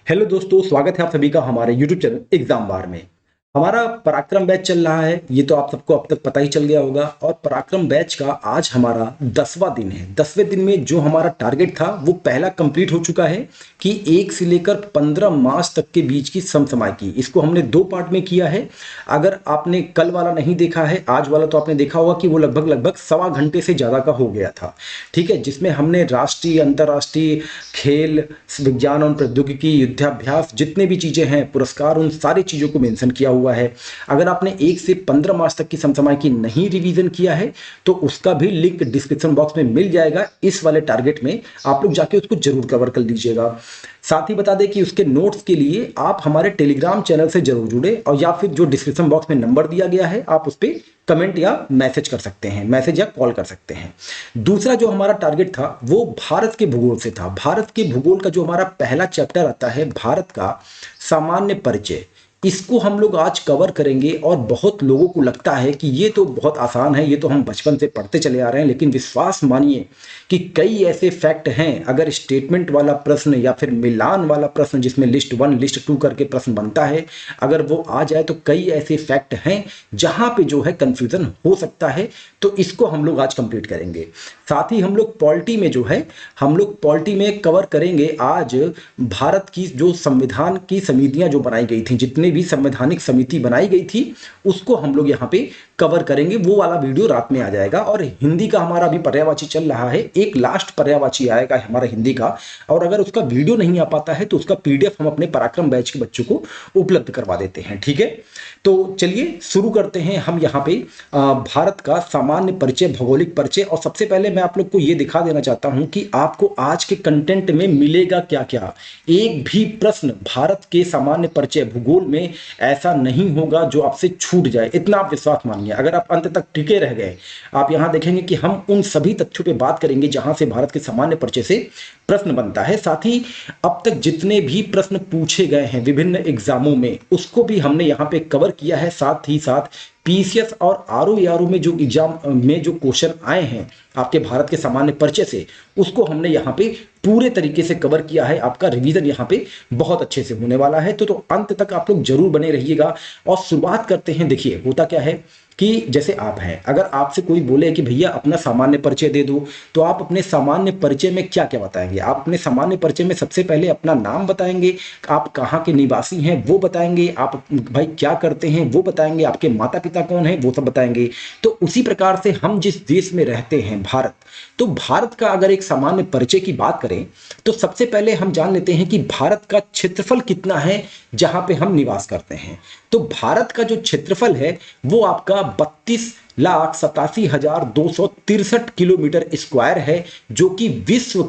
Hello दोस्तों, स्वागत है आप सभी का हमारे YouTube चैनल एग्जाम बार में। हमारा पराक्रम बैच चल रहा है, ये तो आप सबको अब तक पता ही चल गया होगा। और पराक्रम बैच का आज हमारा 10वां दिन है। 10वें दिन में जो हमारा टारगेट था वो पहला कंप्लीट हो चुका है कि 1 से लेकर 15 मार्च तक के बीच की समसमायिकी, इसको हमने 2 पार्ट में किया है। अगर आपने कल वाला नहीं देखा है, आज वाला तो आपने देखा होगा कि वो लगभग लगभग सवा घंटे से ज़्यादा का हो गया था। ठीक है, जिसमें हमने राष्ट्रीय, अंतर्राष्ट्रीय, खेल, विज्ञान और प्रौद्योगिकी, युद्धाभ्यास, जितने भी चीजें हैं, पुरस्कार, उन सारी चीजों को मेंशन किया हुआ है। अगर आपने 1 से 15 मार्च तक की समसमायिकी नहीं रिवीजन किया है तो उसका भी लिंक डिस्क्रिप्शन बॉक्स में मिल जाएगा। इस वाले टारगेट में आप लोग जाके उसको जरूर कवर कर लीजिएगा। साथ ही बता दें कि उसके नोट्स के लिए आप हमारे टेलीग्राम चैनल से जरूर जुड़े, और या फिर जो डिस्क्रिप्शन बॉक्स में नंबर दिया गया है आप उस पर कमेंट या मैसेज कर सकते हैं, मैसेज या कॉल कर सकते हैं। दूसरा जो हमारा टारगेट था वो भारत के भूगोल से था। भारत के भूगोल का जो हमारा पहला चैप्टर आता है, भारत का सामान्य परिचय, इसको हम लोग आज कवर करेंगे। और बहुत लोगों को लगता है कि ये तो बहुत आसान है, ये तो हम बचपन से पढ़ते चले आ रहे हैं, लेकिन विश्वास मानिए कि कई ऐसे फैक्ट हैं। अगर स्टेटमेंट वाला प्रश्न या फिर मिलान वाला प्रश्न, जिसमें लिस्ट 1 लिस्ट 2 करके प्रश्न बनता है, अगर वो आ जाए तो कई ऐसे फैक्ट हैं जहां पे जो है कंफ्यूजन हो सकता है। तो इसको हम लोग आज कंप्लीट करेंगे। साथ ही हम लोग पॉलिटी में जो है, हम लोग पॉलिटी में कवर करेंगे आज भारत की जो संविधान की समितियां जो बनाई गई थी, जितने भी संवैधानिक समिति बनाई गई थी, उसको हम लोग यहाँ पे कवर करेंगे। वो वाला वीडियो रात में आ जाएगा। और हिंदी का हमारा अभी पर्यायवाची चल रहा है, एक लास्ट पर्यायवाची आएगा हमारा हिंदी का। और अगर उसका वीडियो नहीं आ पाता है तो उसका पीडीएफ हम अपने पराक्रम बैच के बच्चों को उपलब्ध करवा देते हैं। ठीक है, तो चलिए शुरू करते हैं हम यहाँ पे भारत का सामान्य परिचय, भौगोलिक परिचय। और सबसे पहले मैं आप लोग को ये दिखा देना चाहता हूं कि आपको आज के कंटेंट में मिलेगा क्या क्या। एक भी प्रश्न भारत के सामान्य परिचय भूगोल में ऐसा नहीं होगा जो आपसे छूट जाए, इतना आप विश्वास मानिए। अगर आप अंत तक टिके रह गए, आप यहां देखेंगे कि हम उन सभी तथ्यों पे बात करेंगे जहां से भारत के सामान्य परिचय से प्रश्न बनता है। साथ ही अब तक जितने भी प्रश्न पूछे गए हैं विभिन्न एग्जामों में, उसको भी हमने यहाँ पे कवर किया है। साथ ही साथ पीसीएस और आरओ में जो एग्जाम में जो क्वेश्चन आए हैं आपके भारत के सामान्य परिचय से, उसको हमने यहाँ पे पूरे तरीके से कवर किया है। आपका रिवीजन यहाँ पे बहुत अच्छे से होने वाला है। तो अंत तक आप लोग जरूर बने रहिएगा। और शुरुआत करते हैं। देखिए, होता क्या है कि जैसे आप हैं, अगर आपसे कोई बोले कि भैया अपना सामान्य परिचय दे दो, तो आप अपने सामान्य परिचय में क्या क्या बताएंगे? आप अपने सामान्य परिचय में सबसे पहले अपना नाम बताएंगे, आप कहाँ के निवासी हैं वो बताएंगे, आप भाई क्या करते हैं वो बताएंगे, आपके माता पिता कौन है वो सब बताएंगे। तो उसी प्रकार से हम जिस देश में रहते हैं, भारत, तो भारत का अगर एक सामान्य परिचय की बात करें तो सबसे पहले हम जान लेते हैं कि भारत का क्षेत्रफल कितना है जहां पे हम निवास करते हैं। तो भारत का जो क्षेत्रफल है वो आपका 32,87,263 किलोमीटर स्क्वायर है, जो कि विश्व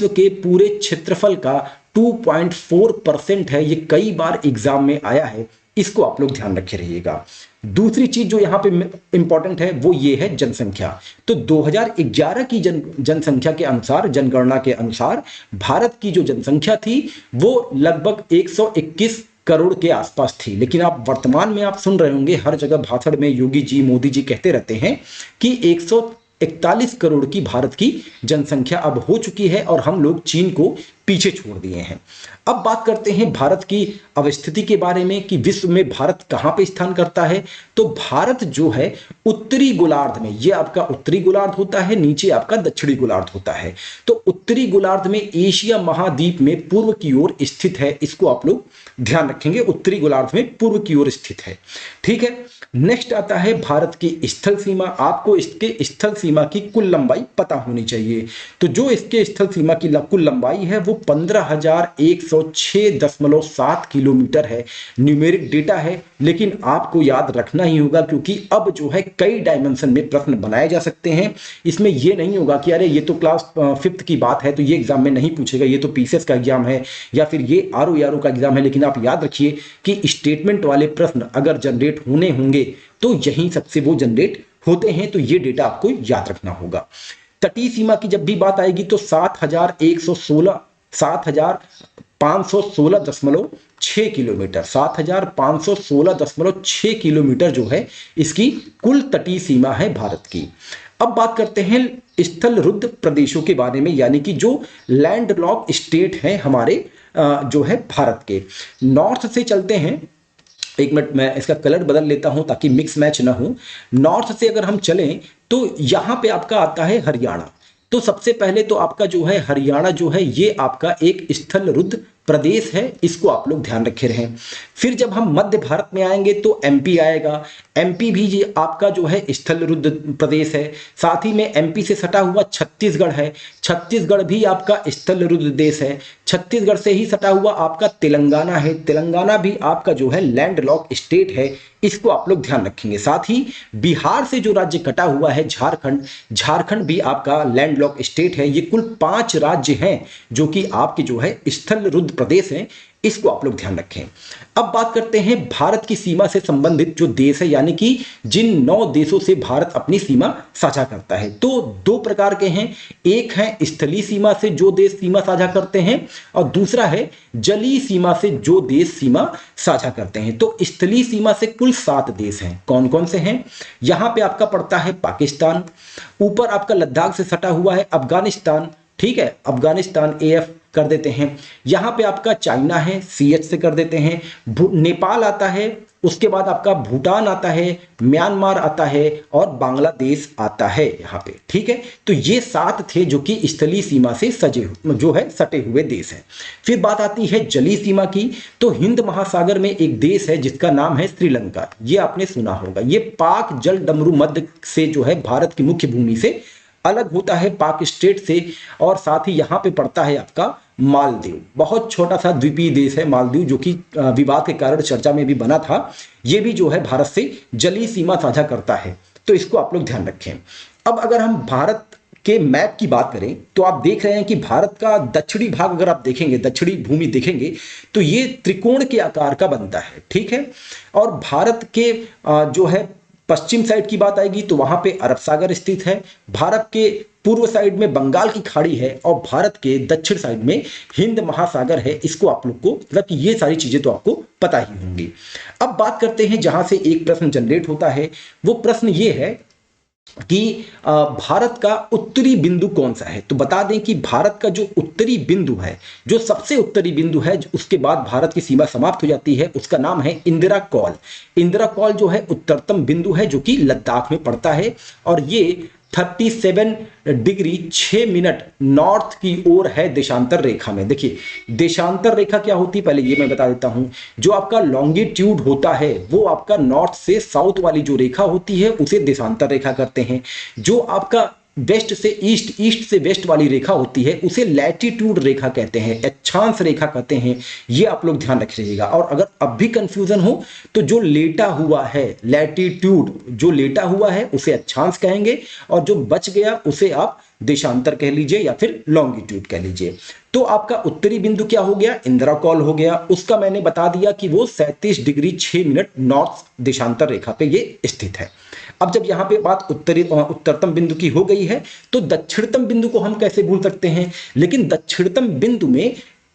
के पूरे क्षेत्रफल का 2.4% है। ये कई बार एग्जाम में आया है, इसको आप लोग ध्यान रखे रहिएगा। दूसरी चीज जो यहां पे इंपॉर्टेंट है वो ये है जनसंख्या। तो 2011 की जनसंख्या के अनुसार, जनगणना के अनुसार, भारत की जो जनसंख्या थी वो लगभग 121 करोड़ के आसपास थी। लेकिन आप वर्तमान में आप सुन रहे होंगे हर जगह भाषण में योगी जी, मोदी जी कहते रहते हैं कि 141 करोड़ की भारत की जनसंख्या अब हो चुकी है और हम लोग चीन को पीछे छोड़ दिए हैं। अब बात करते हैं भारत की अवस्थिति के बारे में कि विश्व में भारत कहां पे स्थान करता है। तो भारत जो है उत्तरी गोलार्ध में, ये आपका उत्तरी गोलार्ध होता है, नीचे आपका दक्षिणी गोलार्ध होता है। तो उत्तरी गोलार्ध में एशिया महाद्वीप में पूर्व की ओर स्थित है। इसको आप लोग ध्यान रखेंगे, उत्तरी गोलार्ध में पूर्व की ओर स्थित है। ठीक है, नेक्स्ट आता है भारत की स्थल सीमा। आपको इसके स्थल सीमा की कुल लंबाई पता होनी चाहिए। तो जो इसके स्थल सीमा की कुल लंबाई है वो 15,106.7 किलोमीटर है। न्यूमेरिक डेटा है, लेकिन आपको याद रखना ही होगा, क्योंकि अब जो है कई डायमेंशन में प्रश्न बनाए जा सकते हैं। इसमें यह नहीं होगा कि अरे ये तो क्लास 5th की बात है तो ये एग्जाम में नहीं पूछेगा, ये तो पीसीएस का एग्जाम है या फिर ये आरओ का एग्जाम है। लेकिन आप याद रखिए कि स्टेटमेंट वाले प्रश्न अगर जनरेट होने होंगे तो यहीं सबसे वो जनरेट होते हैं। तो ये डेटा आपको याद रखना होगा। तटीय सीमा की जब भी बात आएगी तो 7,516.6 किलोमीटर, 7,516.6 किलोमीटर जो है इसकी कुल तटीय सीमा है भारत की। अब बात करते हैं स्थल रुद्ध प्रदेशों के बारे में, यानी कि जो लैंड लॉक स्टेट हैं हमारे जो है भारत के। नॉर्थ से चलते हैं, एक मिनट मैं इसका कलर बदल लेता हूं ताकि मिक्स मैच ना हो। नॉर्थ से अगर हम चलें तो यहां पे आपका आता है हरियाणा। तो सबसे पहले तो आपका जो है हरियाणा जो है ये आपका एक स्थल रुद्ध प्रदेश है, इसको आप लोग ध्यान रखे रहें। फिर जब हम मध्य भारत में आएंगे तो एमपी आएगा। एमपी भी ये आपका जो है स्थल रुद्ध प्रदेश है। साथ ही में एमपी से सटा हुआ छत्तीसगढ़ है, छत्तीसगढ़ भी आपका स्थल रुद्ध देश है। छत्तीसगढ़ से ही सटा हुआ आपका तेलंगाना है, तेलंगाना भी आपका जो है लैंड लॉक स्टेट है, इसको आप लोग ध्यान रखेंगे। साथ ही बिहार से जो राज्य कटा हुआ है झारखंड, झारखंड भी आपका लैंड लॉक स्टेट है। ये कुल 5 राज्य हैं जो कि आपके जो है स्थल रुद्ध प्रदेश हैं, इसको आप लोग ध्यान रखें। अब बात करते हैं भारत की सीमा से संबंधित जो देश है, यानी कि जिन 9 देशों से भारत अपनी सीमा साझा करता है। तो 2 प्रकार के हैं, एक है स्थलीय सीमा से जो देश सीमा साझा करते हैं और दूसरा है जलीय सीमा से जो देश सीमा साझा करते हैं। तो स्थलीय सीमा से कुल 7 देश हैं। कौन कौन से हैं? यहां पे आपका पड़ता है पाकिस्तान, ऊपर आपका लद्दाख से सटा हुआ है अफगानिस्तान, ठीक है, अफगानिस्तान एएफ कर देते हैं। यहां पे आपका चाइना है, सीएच से कर देते हैं। नेपाल आता है, उसके बाद आपका भूटान आता है, म्यांमार आता है और बांग्लादेश आता है यहाँ पे, ठीक है। तो ये 7 थे जो कि स्थलीय सीमा से सजे जो है सटे हुए देश हैं। फिर बात आती है जलीय सीमा की। तो हिंद महासागर में एक देश है जिसका नाम है श्रीलंका, ये आपने सुना होगा। ये पाक जल डमरू मध्य से जो है भारत की मुख्य भूमि से अलग होता है, पाक स्टेट से। और साथ ही यहाँ पे पड़ता है आपका मालदीव, बहुत छोटा सा द्वीपीय देश है मालदीव, जो कि विवाद के कारण चर्चा में भी बना था। ये भी जो है भारत से जलीय सीमा साझा करता है, तो इसको आप लोग ध्यान रखें। अब अगर हम भारत के मैप की बात करें तो आप देख रहे हैं कि भारत का दक्षिणी भाग अगर आप देखेंगे, दक्षिणी भूमि देखेंगे तो ये त्रिकोण के आकार का बनता है, ठीक है। और भारत के जो है पश्चिम साइड की बात आएगी तो वहां पे अरब सागर स्थित है, भारत के पूर्व साइड में बंगाल की खाड़ी है और भारत के दक्षिण साइड में हिंद महासागर है। इसको आप लोग को मतलब कि ये सारी चीजें तो आपको पता ही होंगी। अब बात करते हैं जहां से एक प्रश्न जनरेट होता है, वो प्रश्न ये है कि भारत का उत्तरी बिंदु कौन सा है। तो बता दें कि भारत का जो उत्तरी बिंदु है, जो सबसे उत्तरी बिंदु है, उसके बाद भारत की सीमा समाप्त हो जाती है, उसका नाम है इंदिरा कॉल। इंदिरा कॉल जो है उत्तरतम बिंदु है जो कि लद्दाख में पड़ता है और ये 37 डिग्री 6 मिनट नॉर्थ की ओर है देशांतर रेखा में। देखिए देशांतर रेखा क्या होती है पहले ये मैं बता देता हूं। जो आपका लॉन्गिट्यूड होता है वो आपका नॉर्थ से साउथ वाली जो रेखा होती है उसे देशांतर रेखा कहते हैं। जो आपका वेस्ट से ईस्ट, ईस्ट से वेस्ट वाली रेखा होती है उसे लैटिट्यूड रेखा कहते हैं, अक्षांश रेखा कहते हैं। ये आप लोग ध्यान रखिएगा। और अगर अब भी कंफ्यूजन हो तो जो लेटा हुआ है लैटिट्यूड, जो लेटा हुआ है उसे अक्षांश कहेंगे और जो बच गया उसे आप देशांतर कह लीजिए या फिर लॉन्गिट्यूड कह लीजिए। तो आपका उत्तरी बिंदु क्या हो गया? इंदिरा कॉल हो गया। उसका मैंने बता दिया कि वो 37 डिग्री 6 मिनट नॉर्थ देशांतर रेखा पे ये स्थित है। अब जब यहाँ पे बात उत्तरतम बिंदु की हो गई है तो दक्षिणतम बिंदु को हम कैसे भूल सकते हैं। लेकिन दक्षिणतम बिंदु में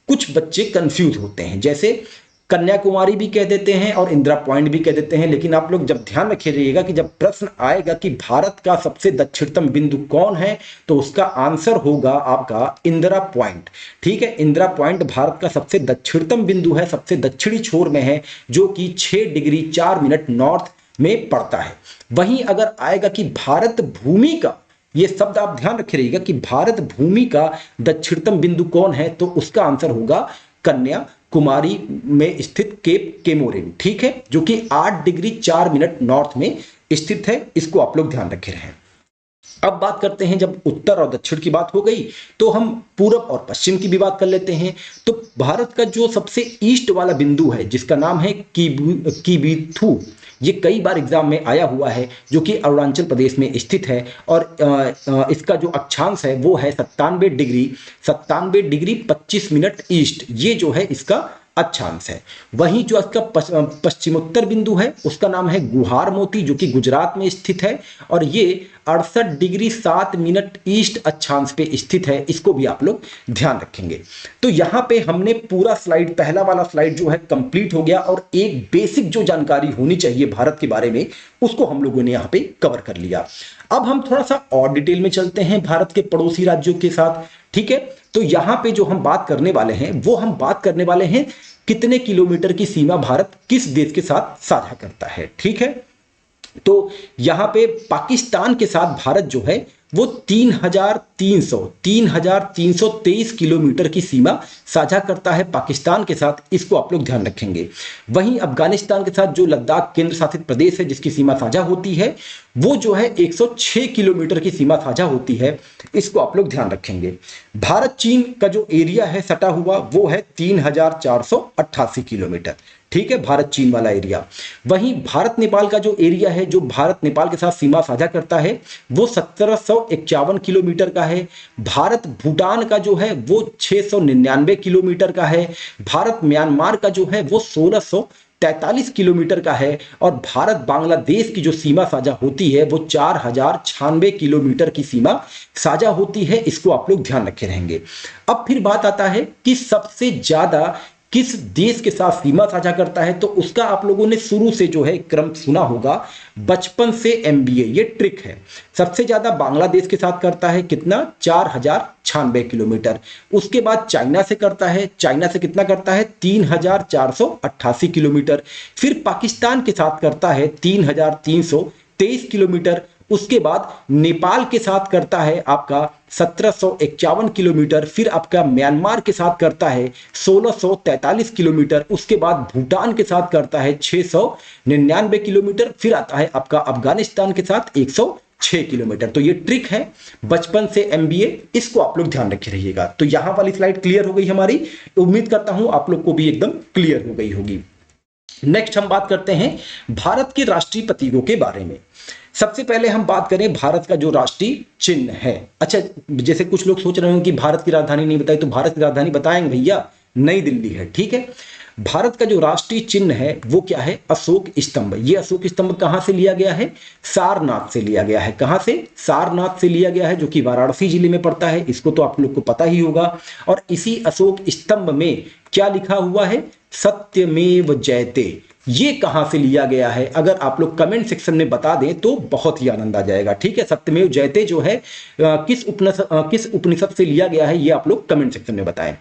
कुछ बच्चे कंफ्यूज होते हैं, जैसे कन्याकुमारी भी कह देते हैं और इंदिरा पॉइंट भी कह देते हैं। लेकिन आप लोग जब ध्यान रखे रहिएगा कि जब प्रश्न आएगा कि भारत का सबसे दक्षिणतम बिंदु कौन है तो उसका आंसर होगा आपका इंदिरा पॉइंट, ठीक है। इंदिरा पॉइंट भारत का सबसे दक्षिणतम बिंदु है, सबसे दक्षिणी छोर में है, जो कि 6 डिग्री 4 मिनट नॉर्थ में पड़ता है। वहीं अगर आएगा कि भारत भूमि का, ये शब्द आप ध्यान रखे रहिएगा कि भारत भूमि का दक्षिणतम बिंदु कौन है तो उसका आंसर होगा कन्याकुमारी में स्थित केप केमोरिन, ठीक है, जो कि 8 डिग्री 4 मिनट नॉर्थ में स्थित है। इसको आप लोग ध्यान रखे रहें। अब बात करते हैं, जब उत्तर और दक्षिण की बात हो गई तो हम पूरब और पश्चिम की भी बात कर लेते हैं। तो भारत का जो सबसे ईस्ट वाला बिंदु है जिसका नाम है किबिथु, ये कई बार एग्जाम में आया हुआ है, जो कि अरुणाचल प्रदेश में स्थित है और इसका जो अक्षांश है वो है 97 डिग्री 25 मिनट ईस्ट, ये जो है इसका अक्षांश है। वहीं जो इसका पश्चिमोत्तर बिंदु है उसका नाम है गुहार मोती, जो कि गुजरात में स्थित है और ये 68 डिग्री 7 मिनट ईस्ट अक्षांश पे स्थित है। इसको भी आप लोग ध्यान रखेंगे। तो यहाँ पे हमने पूरा स्लाइड, पहला वाला स्लाइड जो है कंप्लीट हो गया और एक बेसिक जो जानकारी होनी चाहिए भारत के बारे में उसको हम लोगों ने यहाँ पे कवर कर लिया। अब हम थोड़ा सा और डिटेल में चलते हैं भारत के पड़ोसी राज्यों के साथ। ठीक है, तो यहां पे जो हम बात करने वाले हैं वो हम बात करने वाले हैं कितने किलोमीटर की सीमा भारत किस देश के साथ साझा करता है। ठीक है, तो यहां पे पाकिस्तान के साथ भारत जो है वो 3,323 किलोमीटर की सीमा साझा करता है पाकिस्तान के साथ, इसको आप लोग ध्यान रखेंगे। वहीं अफगानिस्तान के साथ जो लद्दाख केंद्र शासित प्रदेश है जिसकी सीमा साझा होती है वो जो है 106 किलोमीटर की सीमा साझा होती है, इसको आप लोग ध्यान रखेंगे। भारत चीन का जो एरिया है सटा हुआ वो है 3,488 किलोमीटर। ठीक है, भारत चीन वाला एरिया। वहीं भारत नेपाल का जो एरिया है जो भारत नेपाल के साथ सीमा साझा करता है वो 1751 किलोमीटर का है। भारत भूटान का जो है वो 699 किलोमीटर का है। भारत म्यांमार का जो है वो 1643 किलोमीटर का है। और भारत बांग्लादेश की जो सीमा साझा होती है वो 4096 किलोमीटर की सीमा साझा होती है, इसको आप लोग ध्यान रखे रहेंगे। अब फिर बात आता है कि सबसे ज्यादा किस देश के साथ सीमा साझा करता है, तो उसका आप लोगों ने शुरू से जो है क्रम सुना होगा, बचपन से एमबीए, ये ट्रिक है। सबसे ज्यादा बांग्लादेश के साथ करता है कितना, 4096 किलोमीटर। उसके बाद चाइना से करता है, चाइना से कितना करता है, 3488 किलोमीटर। फिर पाकिस्तान के साथ करता है 3323 किलोमीटर। उसके बाद नेपाल के साथ करता है आपका 1751 किलोमीटर। फिर आपका म्यांमार के साथ करता है 1643 किलोमीटर। उसके बाद भूटान के साथ करता है 699 किलोमीटर। फिर आता है आपका अफगानिस्तान के साथ 106 किलोमीटर। तो ये ट्रिक है बचपन से एमबीए, इसको आप लोग ध्यान रखे रहिएगा। तो यहां वाली स्लाइड क्लियर हो गई हमारी, उम्मीद करता हूं आप लोग को भी एकदम क्लियर हो गई होगी। नेक्स्ट हम बात करते हैं भारत के राष्ट्रीय प्रतीकों के बारे में। सबसे पहले हम बात करें भारत का जो राष्ट्रीय चिन्ह है। अच्छा, जैसे कुछ लोग सोच रहे हो कि भारत की राजधानी नहीं बताई, तो भारत की राजधानी बताएंगे भैया, नई दिल्ली है। ठीक है, भारत का जो राष्ट्रीय चिन्ह है वो क्या है, अशोक स्तंभ। ये अशोक स्तंभ कहां से लिया गया है, सारनाथ से लिया गया है। कहां से, सारनाथ से लिया गया है, जो कि वाराणसी जिले में पड़ता है, इसको तो आप लोग को पता ही होगा। और इसी अशोक स्तंभ में क्या लिखा हुआ है, सत्यमेव जयते। ये कहां से लिया गया है, अगर आप लोग कमेंट सेक्शन में बता दें तो बहुत ही आनंद आ जाएगा। ठीक है, सत्यमेव जयते जो है किस उपनिषद से लिया गया है, ये आप लोग कमेंट सेक्शन में बताएं।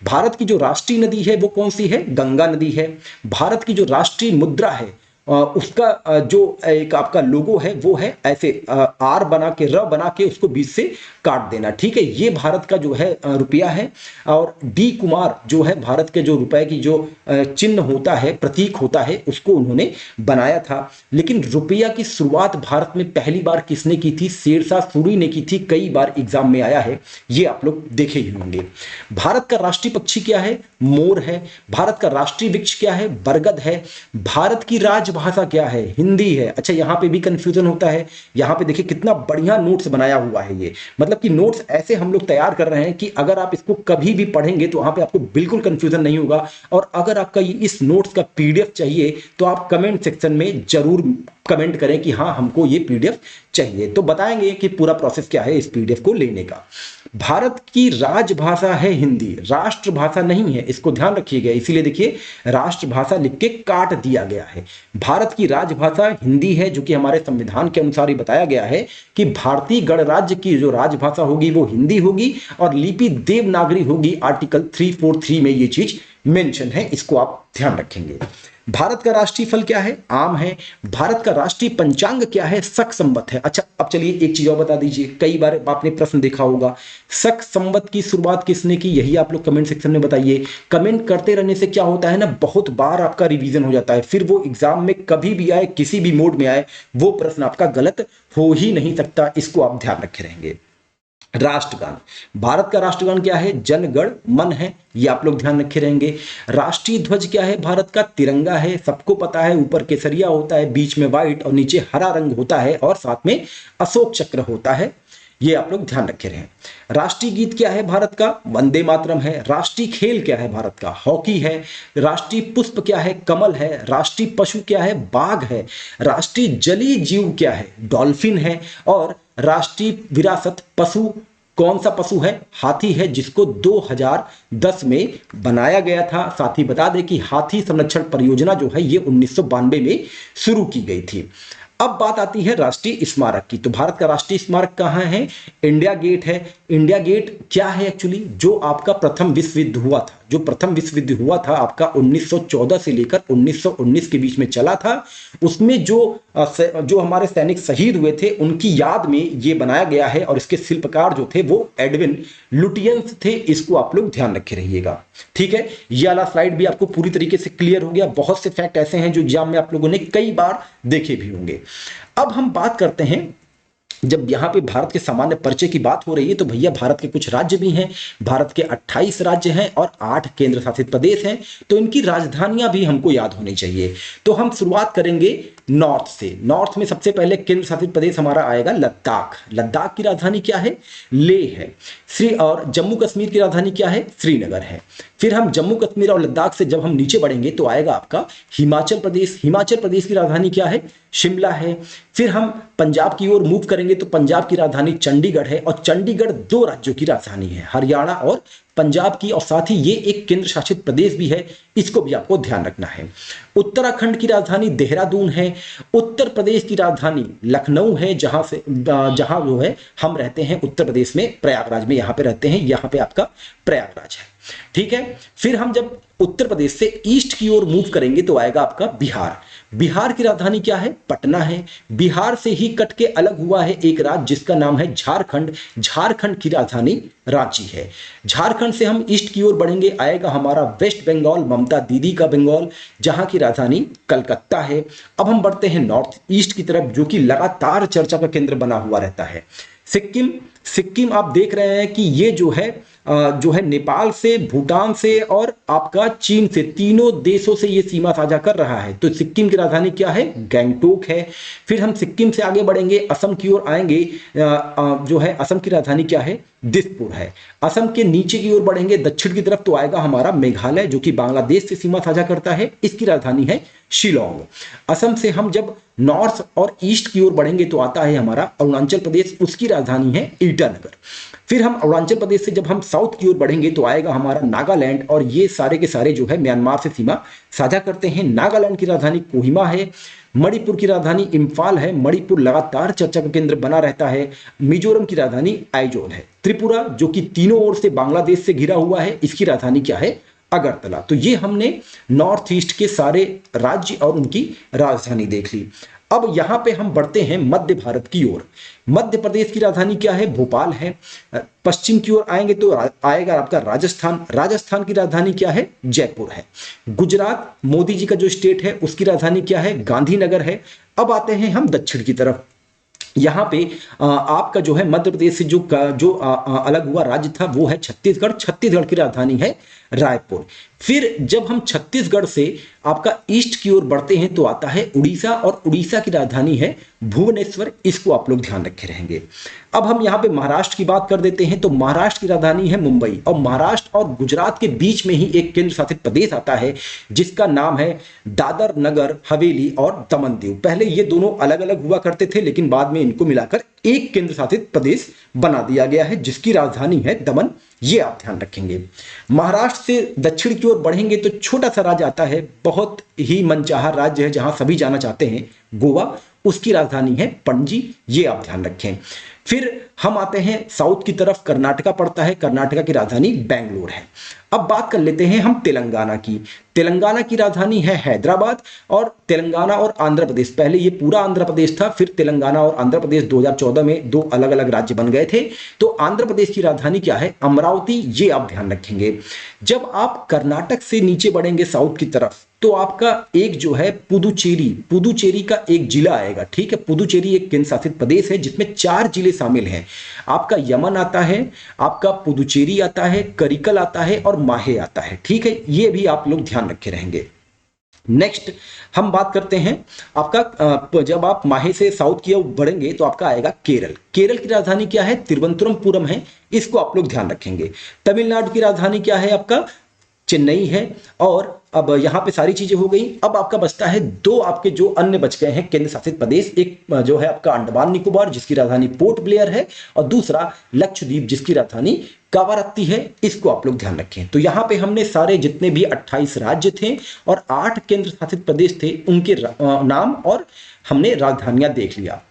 भारत की जो राष्ट्रीय नदी है वो कौन सी है, गंगा नदी है। भारत की जो राष्ट्रीय मुद्रा है उसका जो एक आपका लोगो है वो है ऐसे आर बना के, र बना के उसको बीच से काट देना। ठीक है, ये भारत का जो है रुपया है। और डी कुमार जो है भारत के जो रुपए की जो चिन्ह होता है, प्रतीक होता है, उसको उन्होंने बनाया था। लेकिन रुपया की शुरुआत भारत में पहली बार किसने की थी, शेरशाह सूरी ने की थी। कई बार एग्जाम में आया है, ये आप लोग देखे ही होंगे। भारत का राष्ट्रीय पक्षी क्या है, मोर है। भारत का राष्ट्रीय वृक्ष क्या है, बरगद है। भारत की राजभाषा क्या है, हिंदी है। अच्छा, यहां पे भी कंफ्यूजन होता है। यहां पे देखिए कितना बढ़िया नोट्स बनाया हुआ है ये, मतलब कि नोट्स ऐसे हम लोग तैयार कर रहे हैं कि अगर आप इसको कभी भी पढ़ेंगे तो वहां पे आपको बिल्कुल कंफ्यूजन नहीं होगा। और अगर आपका इस नोट्स का पीडीएफ चाहिए तो आप कमेंट सेक्शन में जरूर कमेंट करें कि हाँ हमको ये पीडीएफ चाहिए, तो बताएंगे कि पूरा प्रोसेस क्या है इस पीडीएफ को लेने का। भारत की राजभाषा है हिंदी, राष्ट्रभाषा नहीं है, इसको ध्यान रखिएगा। इसीलिए देखिए राष्ट्रभाषा लिख के काट दिया गया है। भारत की राजभाषा हिंदी है, जो कि हमारे संविधान के अनुसार ही बताया गया है कि भारतीय गणराज्य की जो राजभाषा होगी वो हिंदी होगी और लिपि देवनागरी होगी। आर्टिकल 343 में ये चीज मेंशन है, इसको आप ध्यान रखेंगे। भारत का राष्ट्रीय फल क्या है, आम है। भारत का राष्ट्रीय पंचांग क्या है, शक संवत है। अच्छा, अब चलिए एक चीज और बता दीजिए, कई बार आपने प्रश्न देखा होगा, शक संवत की शुरुआत किसने की, यही आप लोग कमेंट सेक्शन में बताइए। कमेंट करते रहने से क्या होता है ना, बहुत बार आपका रिवीजन हो जाता है, फिर वो एग्जाम में कभी भी आए, किसी भी मोड में आए, वो प्रश्न आपका गलत हो ही नहीं सकता, इसको आप ध्यान रखे रहेंगे। राष्ट्रगान, भारत का राष्ट्रगान क्या है, जन गण मन है, ये आप लोग ध्यान रखे रहेंगे। राष्ट्रीय ध्वज क्या है, भारत का तिरंगा है, सबको पता है, ऊपर केसरिया होता है, बीच में व्हाइट और नीचे हरा रंग होता है और साथ में अशोक चक्र होता है, ये आप लोग ध्यान रखे रहें। राष्ट्रीय गीत क्या है भारत का, वंदे मातरम है। राष्ट्रीय खेल क्या है भारत का, हॉकी है। राष्ट्रीय पुष्प क्या है, कमल है। राष्ट्रीय पशु क्या है, बाघ है। राष्ट्रीय जलीय जीव क्या है, डॉल्फिन है। और राष्ट्रीय विरासत पशु कौन सा पशु है, हाथी है, जिसको 2010 में बनाया गया था। साथ ही बता दें कि हाथी संरक्षण परियोजना जो है ये 1992 में शुरू की गई थी। अब बात आती है राष्ट्रीय स्मारक की। तो भारत का राष्ट्रीय स्मारक कहाँ है? इंडिया गेट है। इंडिया गेट क्या है एक्चुअली? जो आपका प्रथम विश्व युद्ध हुआ था, जो प्रथम विश्व युद्ध हुआ था आपका 1914 से लेकर 1919 के बीच में चला था, उसमें जो हमारे सैनिक शहीद हुए थे उनकी याद में ये बनाया गया है, और इसके शिल्पकार जो थे वो एडविन लुटियंस थे। इसको आप लोग ध्यान रखे रहिएगा, ठीक है। ये वाला स्लाइड भी आपको पूरी तरीके से क्लियर हो गया। बहुत से फैक्ट ऐसे हैं जो एग्जाम में आप लोगों ने कई बार देखे भी होंगे। अब हम बात करते हैं, जब यहां पे भारत के सामान्य परिचय की बात हो रही है तो भैया भारत के कुछ राज्य भी हैं। भारत के 28 राज्य हैं और 8 केंद्र शासित प्रदेश हैं, तो इनकी राजधानियां भी हमको याद होनी चाहिए। तो हम शुरुआत करेंगे नॉर्थ से। नॉर्थ में सबसे पहले केंद्र शासित प्रदेश हमारा आएगा लद्दाख। लद्दाख की राजधानी क्या है? लेह है। और जम्मू कश्मीर की राजधानी क्या है? श्रीनगर है। फिर हम जम्मू कश्मीर और लद्दाख से जब हम नीचे बढ़ेंगे तो आएगा आपका हिमाचल प्रदेश। हिमाचल प्रदेश की राजधानी क्या है? शिमला है। फिर हम पंजाब की ओर मूव करेंगे तो पंजाब की राजधानी चंडीगढ़ है, और चंडीगढ़ 2 राज्यों की राजधानी है, हरियाणा और पंजाब की, और साथ ही ये एक केंद्र शासित प्रदेश भी है, इसको भी आपको ध्यान रखना है। उत्तराखंड की राजधानी देहरादून है। उत्तर प्रदेश की राजधानी लखनऊ है, जहां जो है हम रहते हैं उत्तर प्रदेश में, प्रयागराज में यहाँ पे रहते हैं, यहाँ पे आपका प्रयागराज है, ठीक है। फिर हम जब उत्तर प्रदेश से ईस्ट की ओर मूव करेंगे तो आएगा आपका बिहार। बिहार की राजधानी क्या है? पटना है। बिहार से ही कट के अलग हुआ है एक राज्य जिसका नाम है झारखंड। झारखंड की राजधानी रांची है। झारखंड से हम ईस्ट की ओर बढ़ेंगे, आएगा हमारा वेस्ट बंगाल, ममता दीदी का बंगाल, जहां की राजधानी कलकत्ता है। अब हम बढ़ते हैं नॉर्थ ईस्ट की तरफ, जो कि लगातार चर्चा का केंद्र बना हुआ रहता है। सिक्किम। सिक्किम आप देख रहे हैं कि ये जो है नेपाल से, भूटान से और आपका चीन से, तीनों देशों से ये सीमा साझा कर रहा है। तो सिक्किम की राजधानी क्या है? गैंगटोक है। फिर हम सिक्किम से आगे बढ़ेंगे, असम की ओर आएंगे, जो है असम की राजधानी क्या है? दिसपुर है। असम के नीचे की ओर बढ़ेंगे दक्षिण की तरफ तो आएगा हमारा मेघालय, जो कि बांग्लादेश से सीमा साझा करता है, इसकी राजधानी है शिलोंग। असम से हम जब नॉर्थ और ईस्ट की ओर बढ़ेंगे तो आता है हमारा अरुणाचल प्रदेश, उसकी राजधानी है ईटानगर। फिर हम अरुणाचल प्रदेश से जब हम साउथ की ओर बढ़ेंगे तो आएगा हमारा नागालैंड, और ये सारे के सारे जो है म्यांमार से सीमा साझा करते हैं। नागालैंड की राजधानी कोहिमा है। मणिपुर की राजधानी इम्फाल है। मणिपुर लगातार चर्चा का केंद्र बना रहता है। मिजोरम की राजधानी आइजोल है। त्रिपुरा, जो कि तीनों ओर से बांग्लादेश से घिरा हुआ है, इसकी राजधानी क्या है? अगरतला। तो ये हमने नॉर्थ ईस्ट के सारे राज्य और उनकी राजधानी देख ली। अब यहां पे हम बढ़ते हैं मध्य भारत की ओर। मध्य प्रदेश की राजधानी क्या है? भोपाल है। पश्चिम की ओर आएंगे तो आएगा आपका राजस्थान। राजस्थान की राजधानी क्या है? जयपुर है। गुजरात, मोदी जी का जो स्टेट है, उसकी राजधानी क्या है? गांधीनगर है। अब आते हैं हम दक्षिण की तरफ। यहाँ पे आपका जो है मध्य प्रदेश से जो अलग हुआ राज्य था वो है छत्तीसगढ़। छत्तीसगढ़ की राजधानी है रायपुर। फिर जब हम छत्तीसगढ़ से आपका ईस्ट की ओर बढ़ते हैं तो आता है उड़ीसा, और उड़ीसा की राजधानी है भुवनेश्वर। इसको आप लोग ध्यान रखे रहेंगे। अब हम यहाँ पे महाराष्ट्र की बात कर देते हैं तो महाराष्ट्र की राजधानी है मुंबई, और महाराष्ट्र और गुजरात के बीच में ही एक केंद्र शासित प्रदेश आता है जिसका नाम है दादर नगर हवेली और दमन दीव। पहले ये दोनों अलग अलग हुआ करते थे, लेकिन बाद में इनको मिलाकर एक केंद्र शासित प्रदेश बना दिया गया है जिसकी राजधानी है दमन। ये आप ध्यान रखेंगे। महाराष्ट्र से दक्षिण की ओर बढ़ेंगे तो छोटा सा राज्य आता है, बहुत ही मनचाहा राज्य है जहां सभी जाना चाहते हैं, गोवा। उसकी राजधानी है पणजी। ये आप ध्यान रखें। फिर हम आते हैं साउथ की तरफ, कर्नाटका पड़ता है। कर्नाटका की राजधानी बेंगलोर है। अब बात कर लेते हैं हम तेलंगाना की। तेलंगाना की राजधानी है हैदराबाद। और तेलंगाना और आंध्र प्रदेश, पहले ये पूरा आंध्र प्रदेश था, फिर तेलंगाना और आंध्र प्रदेश 2014 में 2 अलग अलग राज्य बन गए थे। तो आंध्र प्रदेश की राजधानी क्या है? अमरावती। ये आप ध्यान रखेंगे। जब आप कर्नाटक से नीचे बढ़ेंगे साउथ की तरफ तो आपका एक जो है पुदुचेरी, पुदुचेरी का एक जिला आएगा, ठीक है। पुदुचेरी एक केंद्र शासित प्रदेश है जिसमें 4 जिले शामिल हैं। आपका यमन आता है, आपका पुदुचेरी आता है, करिकल आता है और माहे आता है, ठीक है। ये भी आप लोग ध्यान रखे रहेंगे। नेक्स्ट हम बात करते हैं आपका, जब आप माहे से साउथ की ओर बढ़ेंगे तो आपका आएगा केरल। केरल की राजधानी क्या है? तिरुवनंतपुरम है। इसको आप लोग ध्यान रखेंगे। तमिलनाडु की राजधानी क्या है? आपका चेन्नई है। और अब यहां पे सारी चीजें हो गई। अब आपका बचता है 2 आपके जो अन्य बच गए हैं केंद्र शासित प्रदेश। एक जो है आपका अंडमान निकोबार जिसकी राजधानी पोर्ट ब्लेयर है, और दूसरा लक्षद्वीप जिसकी राजधानी कावारत्ती है। इसको आप लोग ध्यान रखें। तो यहां पे हमने सारे जितने भी 28 राज्य थे और 8 केंद्र शासित प्रदेश थे उनके नाम और हमने राजधानियां देख लिया।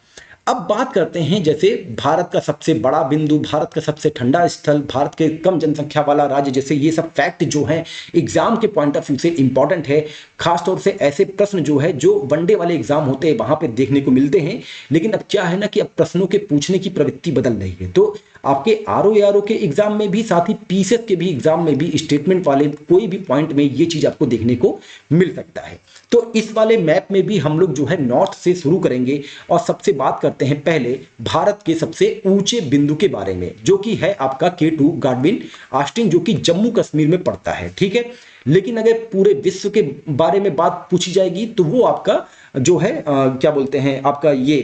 अब बात करते हैं जैसे भारत का सबसे बड़ा बिंदु, भारत का सबसे ठंडा स्थल, भारत के कम जनसंख्या वाला राज्य, जैसे ये सब फैक्ट जो है एग्जाम के पॉइंट ऑफ व्यू से इंपॉर्टेंट है। खासतौर से ऐसे प्रश्न जो है जो वनडे वाले एग्जाम होते हैं वहां पे देखने को मिलते हैं। लेकिन अब क्या है ना कि अब प्रश्नों के पूछने की प्रवृत्ति बदल रही है, तो आपके आरओ के एग्जाम में भी, साथ ही पीसीएस के भी एग्जाम में भी स्टेटमेंट वाले कोई भी पॉइंट में ये चीज आपको देखने को मिल सकता है। तो इस वाले मैप में भी हम लोग जो है नॉर्थ से शुरू करेंगे और सबसे बात करते हैं पहले भारत के सबसे ऊंचे बिंदु के बारे में, जो कि है आपका K2 गाडविन ऑस्टिन, जो कि जम्मू कश्मीर में पड़ता है। ठीक है, लेकिन अगर पूरे विश्व के बारे में बात पूछी जाएगी तो वो आपका जो है क्या बोलते हैं, आपका ये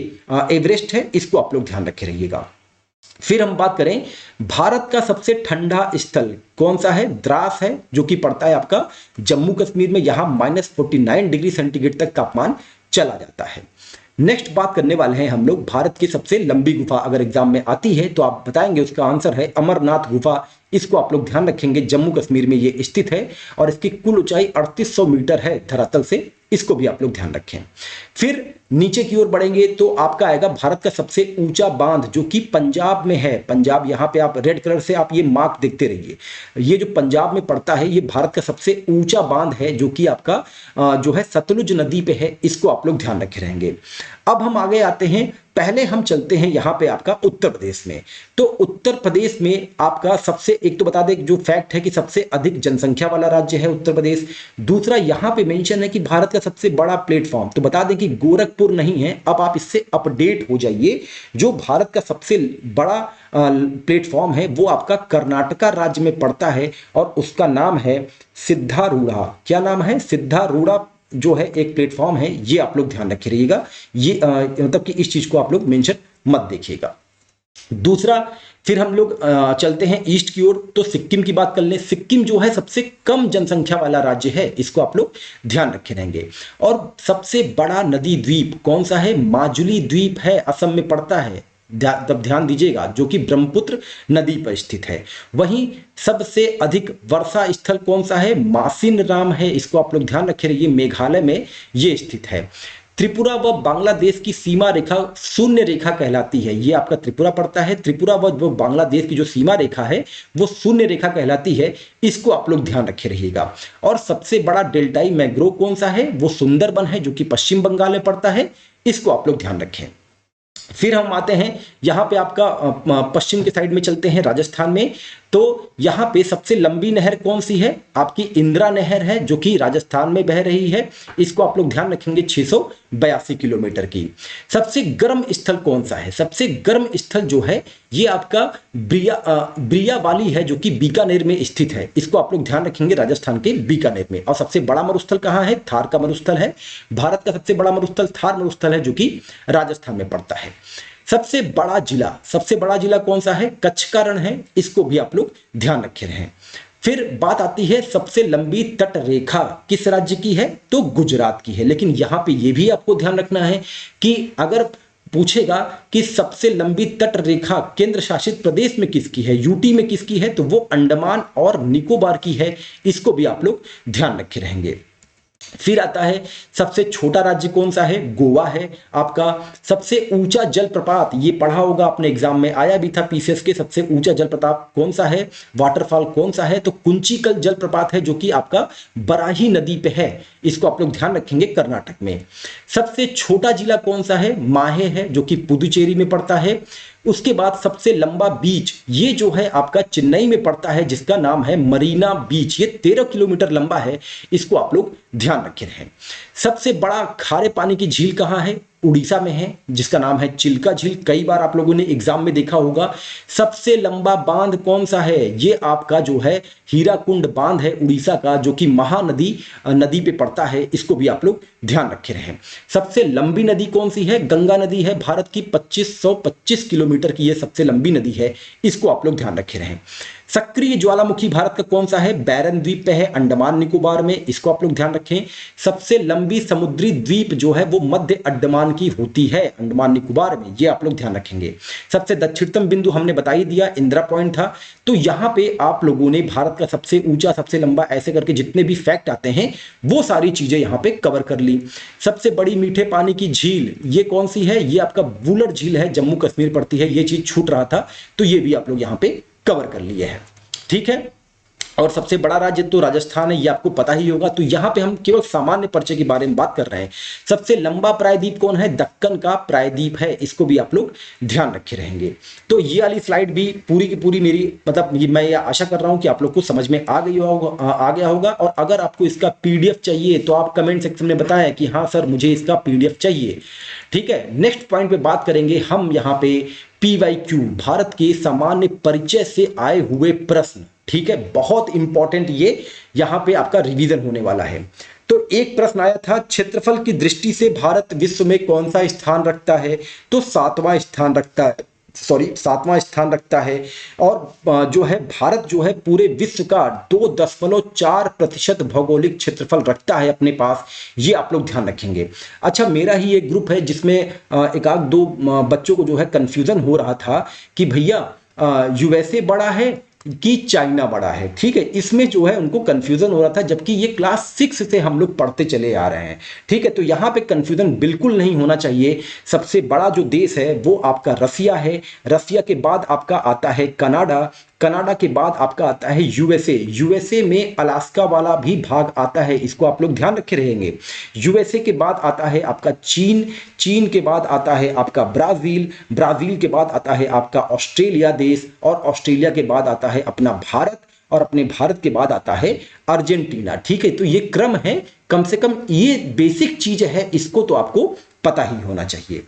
एवरेस्ट है, इसको आप लोग ध्यान रखे रहिएगा। फिर हम बात करें भारत का सबसे ठंडा स्थल कौन सा है, द्रास है, जो कि पड़ता है आपका जम्मू कश्मीर में। यहां -49 डिग्री सेंटीग्रेड तक तापमान चला जाता है। नेक्स्ट बात करने वाले हैं हम लोग भारत की सबसे लंबी गुफा, अगर एग्जाम में आती है तो आप बताएंगे उसका आंसर है अमरनाथ गुफा। इसको आप लोग ध्यान रखेंगे, जम्मू कश्मीर में ये स्थित है और इसकी कुल ऊंचाई 3800 मीटर है धरातल से, इसको भी आप लोग ध्यान रखें। फिर नीचे की ओर बढ़ेंगे तो आपका आएगा भारत का सबसे ऊंचा बांध, जो कि पंजाब में है। पंजाब, यहाँ पे आप रेड कलर से आप ये मार्क देखते रहिए, ये जो पंजाब में पड़ता है ये भारत का सबसे ऊंचा बांध है, जो कि आपका जो है सतलुज नदी पे है, इसको आप लोग ध्यान रखे रहेंगे। अब हम आगे आते हैं, पहले हम चलते हैं यहाँ पे आपका उत्तर प्रदेश में। तो उत्तर प्रदेश में आपका सबसे, एक तो बता दें जो फैक्ट है कि सबसे अधिक जनसंख्या वाला राज्य है उत्तर प्रदेश। दूसरा यहाँ पे मेंशन है कि भारत का सबसे बड़ा प्लेटफॉर्म, तो बता दें कि गोरखपुर नहीं है, अब आप इससे अपडेट हो जाइए। जो भारत का सबसे बड़ा प्लेटफॉर्म है वो आपका कर्नाटका राज्य में पड़ता है और उसका नाम है सिद्धारूढ़ा। क्या नाम है, सिद्धारूढ़ा जो है एक प्लेटफॉर्म है, ये आप लोग ध्यान रखे रहिएगा। ये मतलब कि इस चीज को आप लोग मेंशन मत देखिएगा। दूसरा, फिर हम लोग चलते हैं ईस्ट की ओर, तो सिक्किम की बात कर लें। सिक्किम जो है सबसे कम जनसंख्या वाला राज्य है, इसको आप लोग ध्यान रखे रहेंगे। और सबसे बड़ा नदी द्वीप कौन सा है, माजुली द्वीप है, असम में पड़ता है, तब ध्यान दीजिएगा, जो कि ब्रह्मपुत्र नदी पर स्थित है। वहीं सबसे अधिक वर्षा स्थल कौन सा है, मासिन राम है, इसको आप लोग ध्यान रखे रहिए, मेघालय में ये स्थित है। त्रिपुरा व बांग्लादेश की सीमा रेखा शून्य रेखा कहलाती है, ये आपका त्रिपुरा पड़ता है। त्रिपुरा व बांग्लादेश की जो सीमा रेखा है वो शून्य रेखा कहलाती है, इसको आप लोग ध्यान रखे रहिएगा। और सबसे बड़ा डेल्टाई मैंग्रोव कौन सा है, वो सुंदरबन है, जो कि पश्चिम बंगाल में पड़ता है, इसको आप लोग ध्यान रखें। फिर हम आते हैं यहाँ पे आपका पश्चिम के साइड में चलते हैं, राजस्थान में। तो यहाँ पे सबसे लंबी नहर कौन सी है, आपकी इंदिरा नहर है, जो कि राजस्थान में बह रही है, इसको आप लोग ध्यान रखेंगे, 682 किलोमीटर की। सबसे गर्म स्थल कौन सा है, सबसे गर्म स्थल जो है ये आपका ब्रियावाली है, जो कि बीकानेर में स्थित है, इसको आप लोग ध्यान रखेंगे, राजस्थान के बीकानेर में। और सबसे बड़ा मरुस्थल कहाँ है, थार का मरुस्थल है। भारत का सबसे बड़ा मरुस्थल थार मरुस्थल है, जो कि राजस्थान में पड़ता है। सबसे बड़ा जिला कौन सा है, कच्छ का रण है, इसको भी आप लोग ध्यान रखे रहें। फिर बात आती है सबसे लंबी तट रेखा किस राज्य की है, तो गुजरात की है। लेकिन यहां पे ये भी आपको ध्यान रखना है कि अगर पूछेगा कि सबसे लंबी तट रेखा केंद्र शासित प्रदेश में किसकी है, यूटी में किसकी है, तो वो अंडमान और निकोबार की है, इसको भी आप लोग ध्यान रखे रहेंगे। फिर आता है सबसे छोटा राज्य कौन सा है, गोवा है आपका। सबसे ऊंचा जलप्रपात, ये पढ़ा होगा आपने, एग्जाम में आया भी था पीसीएस के, सबसे ऊंचा जलप्रपात कौन सा है, वाटरफॉल कौन सा है, तो कुंचिकल जलप्रपात है, जो कि आपका बराही नदी पे है, इसको आप लोग ध्यान रखेंगे, कर्नाटक में। सबसे छोटा जिला कौन सा है, माहे है, जो कि पुदुचेरी में पड़ता है। उसके बाद सबसे लंबा बीच ये जो है आपका चेन्नई में पड़ता है, जिसका नाम है मरीना बीच, ये 13 किलोमीटर लंबा है, इसको आप लोग ध्यान रखे रहें। सबसे बड़ा खारे पानी की झील कहाँ है, उड़ीसा में है, जिसका नाम है चिल्का झील, कई बार आप लोगों ने एग्जाम में देखा होगा। सबसे लंबा बांध कौन सा है, ये आपका जो है हीराकुंड बांध है उड़ीसा का, जो कि महानदी नदी पे पड़ता है, इसको भी आप लोग ध्यान रखे रहें। सबसे लंबी नदी कौन सी है, गंगा नदी है, भारत की 2525 किलोमीटर की ये सबसे लंबी नदी है, इसको आप लोग ध्यान रखे रहें। सक्रिय ज्वालामुखी भारत का कौन सा है? बैरन द्वीप पे है, अंडमान निकोबार में, इसको आप लोग ध्यान रखें। सबसे लंबी समुद्री द्वीप जो है वो मध्य अंडमान की होती है, अंडमान निकोबार में, ये आप लोग ध्यान रखेंगे। सबसे दक्षिणतम बिंदु हमने बता ही दिया, इंदिरा पॉइंट था। तो यहां पे आप लोगों ने भारत का सबसे ऊंचा, सबसे लंबा, ऐसे करके जितने भी फैक्ट आते हैं वो सारी चीजें यहां पे कवर कर ली। सबसे बड़ी मीठे पानी की झील ये कौन सी है? ये आपका वुलर झील है, जम्मू कश्मीर पड़ती है, ये चीज छूट रहा था, तो ये भी आप लोग यहां पे कवर कर लिए हैं। ठीक है। और सबसे बड़ा राज्य तो राजस्थान है, ये आपको पता ही होगा। तो यहां पे हम केवल सामान्य परिचय के बारे में बात कर रहे हैं। सबसे लंबा प्रायद्वीप कौन है? दक्कन का प्रायद्वीप है, इसको भी आप लोग ध्यान रखे रहेंगे। तो ये वाली स्लाइड भी पूरी की पूरी मेरी मतलब मैं ये आशा कर रहा हूं कि आप लोग को समझ में आ गया होगा। और अगर आपको इसका पीडीएफ चाहिए तो आप कमेंट सेक्शन में बताएं कि हाँ सर मुझे इसका पीडीएफ चाहिए। ठीक है। नेक्स्ट पॉइंट पे बात करेंगे हम यहाँ पे PYQ, भारत के सामान्य परिचय से आए हुए प्रश्न। ठीक है, बहुत इंपॉर्टेंट, ये यहां पे आपका रिवीजन होने वाला है। तो एक प्रश्न आया था, क्षेत्रफल की दृष्टि से भारत विश्व में कौन सा स्थान रखता है? तो सातवां स्थान रखता है, सातवां स्थान रखता है। और जो है भारत जो है पूरे विश्व का 2.4% भौगोलिक क्षेत्रफल रखता है अपने पास, ये आप लोग ध्यान रखेंगे। अच्छा, मेरा ही एक ग्रुप है जिसमें एक आध दो बच्चों को जो है कंफ्यूजन हो रहा था कि भैया USA बड़ा है कि चाइना बड़ा है। ठीक है, इसमें जो है उनको कंफ्यूजन हो रहा था, जबकि ये क्लास 6 से हम लोग पढ़ते चले आ रहे हैं। ठीक है, तो यहां पे कंफ्यूजन बिल्कुल नहीं होना चाहिए। सबसे बड़ा जो देश है वो आपका रसिया है, रसिया के बाद आपका आता है कनाडा, कनाडा के बाद आपका आता है यूएसए में अलास्का वाला भी भाग आता है, इसको आप लोग ध्यान रखे रहेंगे। यूएसए के बाद आता है आपका चीन, चीन के बाद आता है आपका ब्राजील, ब्राजील के बाद आता है आपका ऑस्ट्रेलिया देश, और ऑस्ट्रेलिया के बाद आता है अपना भारत, और अपने भारत के बाद आता है अर्जेंटीना। ठीक है, तो ये क्रम है, कम से कम ये बेसिक चीज है, इसको तो आपको पता ही होना चाहिए।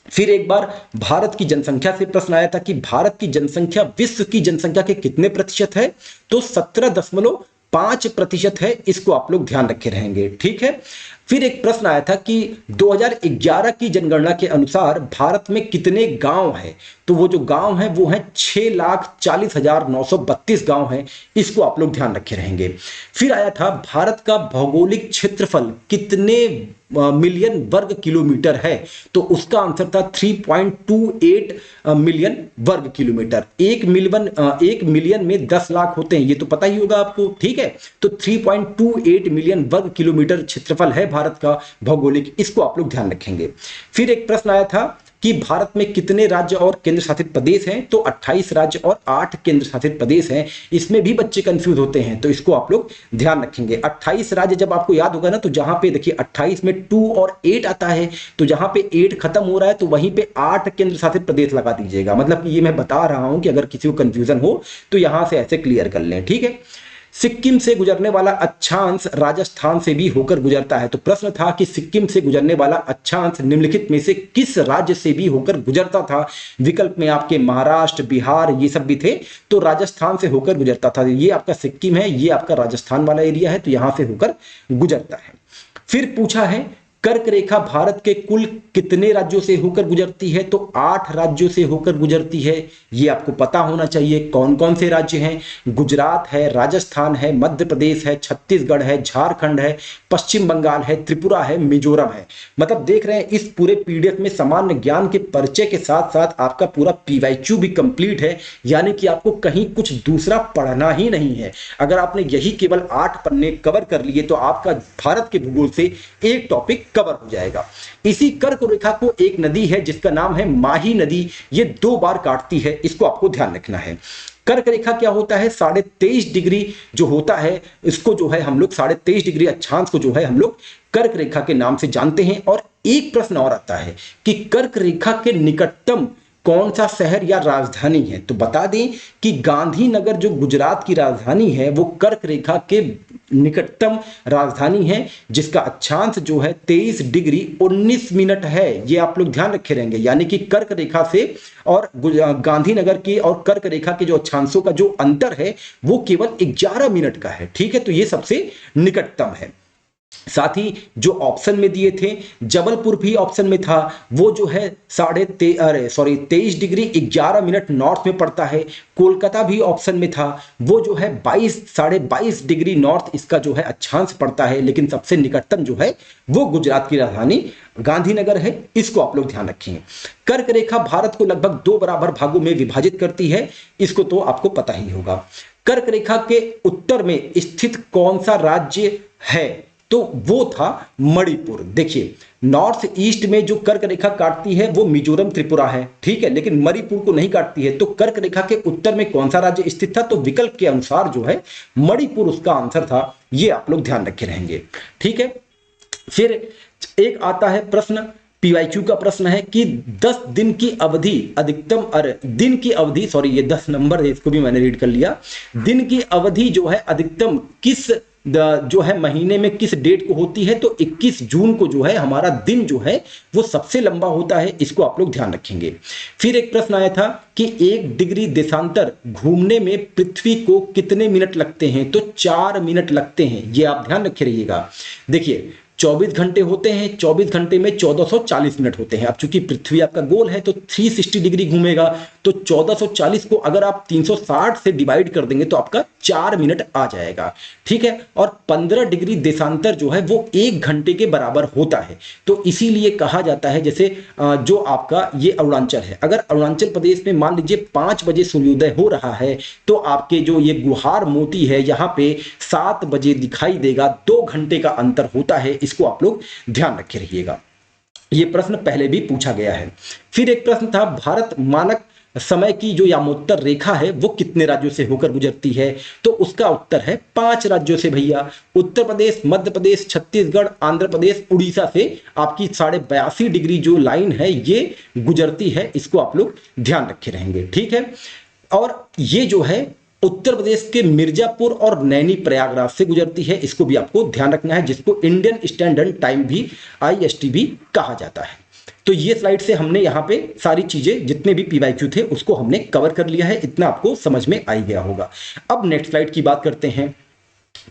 फिर एक बार भारत की जनसंख्या से प्रश्न आया था कि भारत की जनसंख्या विश्व की जनसंख्या के कितने प्रतिशत है? तो 17.5% है, इसको आप लोग ध्यान रखे रहेंगे। ठीक है। फिर एक प्रश्न आया था कि 2011 की जनगणना के अनुसार भारत में कितने गांव हैं? तो वो जो गांव हैं वो हैं 6,40,932 गांव हैं, इसको आप लोग ध्यान रखे रहेंगे। फिर आया था भारत का भौगोलिक क्षेत्रफल कितने मिलियन वर्ग किलोमीटर है? तो उसका आंसर था 3.28 मिलियन वर्ग किलोमीटर। एक मिलियन में 10 लाख होते हैं, ये तो पता ही होगा आपको। ठीक है, तो 3.28 मिलियन वर्ग किलोमीटर क्षेत्रफल है भारत का भौगोलिक, इसको आप लोग ध्यान रखेंगे। फिर एक प्रश्न आया था कि भारत में कितने राज्य और केंद्र शासित प्रदेश हैं? तो 28 राज्य और 8 केंद्र शासित प्रदेश हैं। इसमें भी बच्चे कंफ्यूज होते हैं, तो इसको आप लोग ध्यान रखेंगे। 28 राज्य जब आपको याद होगा ना, तो जहां पे देखिए 28 में 2 और 8 आता है, तो जहां पे 8 खत्म हो रहा है तो वहीं पे 8 केंद्र शासित प्रदेश लगा दीजिएगा। मतलब कि ये मैं बता रहा हूं कि अगर किसी को कंफ्यूजन हो तो यहां से ऐसे क्लियर कर लें। ठीक है। सिक्किम से गुजरने वाला अक्षांश राजस्थान से भी होकर गुजरता है। तो प्रश्न था कि सिक्किम से गुजरने वाला अक्षांश निम्नलिखित में से किस राज्य से भी होकर गुजरता था? विकल्प में आपके महाराष्ट्र, बिहार, ये सब भी थे, तो राजस्थान से होकर गुजरता था। ये आपका सिक्किम है, ये आपका राजस्थान वाला एरिया है, तो यहां से होकर गुजरता है। फिर पूछा है कर्क रेखा भारत के कुल कितने राज्यों से होकर गुजरती है? तो 8 राज्यों से होकर गुजरती है। ये आपको पता होना चाहिए कौन कौन से राज्य हैं। गुजरात है, राजस्थान है, मध्य प्रदेश है, छत्तीसगढ़ है, झारखंड है, पश्चिम बंगाल है, त्रिपुरा है, मिजोरम है। मतलब देख रहे हैं इस पूरे पीडीएफ में सामान्य ज्ञान के परिचय के साथ साथ आपका पूरा PYQ भी कंप्लीट है, यानी कि आपको कहीं कुछ दूसरा पढ़ना ही नहीं है। अगर आपने यही केवल 8 पन्ने कवर कर लिए तो आपका भारत के भूगोल से एक टॉपिक कवर हो जाएगा। इसी कर्क रेखा को एक नदी है जिसका नाम है माही नदी, ये 2 बार काटती है, इसको आपको ध्यान रखना है। कर्क रेखा क्या होता है? 23.5 डिग्री जो होता है, इसको जो है हम लोग 23.5 डिग्री अक्षांश को जो है हम लोग कर्क रेखा के नाम से जानते हैं। और एक प्रश्न और आता है कि कर्क रेखा के निकटतम कौन सा शहर या राजधानी है? तो बता दें कि गांधीनगर जो गुजरात की राजधानी है वो कर्क रेखा के निकटतम राजधानी है, जिसका अक्षांश जो है 23 डिग्री 19 मिनट है। ये आप लोग ध्यान रखे रहेंगे, यानी कि कर्क रेखा से और गांधीनगर की और कर्क रेखा के जो अक्षांशों का जो अंतर है वो केवल 11 मिनट का है। ठीक है, तो ये सबसे निकटतम है। साथ ही जो ऑप्शन में दिए थे, जबलपुर भी ऑप्शन में था, वो जो है 23.11 नॉर्थ में पड़ता है। कोलकाता भी ऑप्शन में था, वो जो है 22.5 नॉर्थ इसका जो है अक्षांश पड़ता है, लेकिन सबसे निकटतम जो है वो गुजरात की राजधानी गांधीनगर है। इसको आप लोग ध्यान रखेंगे। कर्क रेखा भारत को लगभग 2 बराबर भागों में विभाजित करती है, इसको तो आपको पता ही होगा। कर्क रेखा के उत्तर में स्थित कौन सा राज्य है? तो वो था मणिपुर। देखिए, नॉर्थ ईस्ट में जो कर्क रेखा काटती है वो मिजोरम त्रिपुरा है, ठीक है, लेकिन मणिपुर को नहीं काटती है। तो कर्क रेखा के उत्तर में कौन सा राज्य स्थित था? तो विकल्प के अनुसार जो है मणिपुर उसका आंसर था। ये आप लोग ध्यान रखे रहेंगे, ठीक है। फिर एक आता है प्रश्न, पीवाईक्यू का प्रश्न है कि 10 दिन की अवधि अधिकतम, दिन की अवधि, सॉरी ये 10 नंबर है, इसको भी मैंने रीड कर लिया। दिन की अवधि जो है अधिकतम किस जो है महीने में किस डेट को होती है? तो 21 जून को जो है हमारा दिन जो है वो सबसे लंबा होता है। इसको आप लोग ध्यान रखेंगे। फिर एक प्रश्न आया था कि 1 डिग्री देशांतर घूमने में पृथ्वी को कितने मिनट लगते हैं? तो 4 मिनट लगते हैं। ये आप ध्यान रखे रहिएगा। देखिए, 24 घंटे होते हैं, 24 घंटे में 1440 मिनट होते हैं। अब चूंकि पृथ्वी आपका गोल है तो 360 डिग्री घूमेगा, तो 1440 को अगर आप 360 से डिवाइड कर देंगे तो आपका 4 मिनट आ जाएगा, ठीक है। और 15 डिग्री देशांतर जो है वो 1 घंटे के बराबर होता है। तो इसीलिए कहा जाता है, जैसे जो आपका ये अरुणाचल है, अगर अरुणाचल प्रदेश में मान लीजिए 5 बजे सूर्योदय हो रहा है तो आपके जो ये गुहार मोती है यहाँ पे 7 बजे दिखाई देगा। 2 घंटे का अंतर होता है। इसको आप लोग ध्यान रखे रहिएगा। ये प्रश्न पहले भी पूछा गया है। फिर एक प्रश्न था, भारत मानक समय की जो यामोत्तर रेखा है वो कितने राज्यों से होकर गुजरती है? तो उसका उत्तर है 5 राज्यों से भैया। उत्तर प्रदेश, मध्य प्रदेश, छत्तीसगढ़, आंध्र प्रदेश, उड़ीसा से आपकी 82.5 डिग्री जो लाइन है ये गुजरती है। इसको आप लोग ध्यान रखे रहेंगे, ठीक है। और ये जो है उत्तर प्रदेश के मिर्जापुर और नैनी प्रयागराज से गुजरती है। इसको भी आपको ध्यान रखना है, जिसको इंडियन स्टैंडर्ड टाइम भी, IST भी कहा जाता है। तो ये स्लाइड से हमने यहाँ पे सारी चीजें, जितने भी पीवाईक्यू थे उसको हमने कवर कर लिया है। इतना आपको समझ में आ गया होगा। अब नेक्स्ट स्लाइड की बात करते हैं।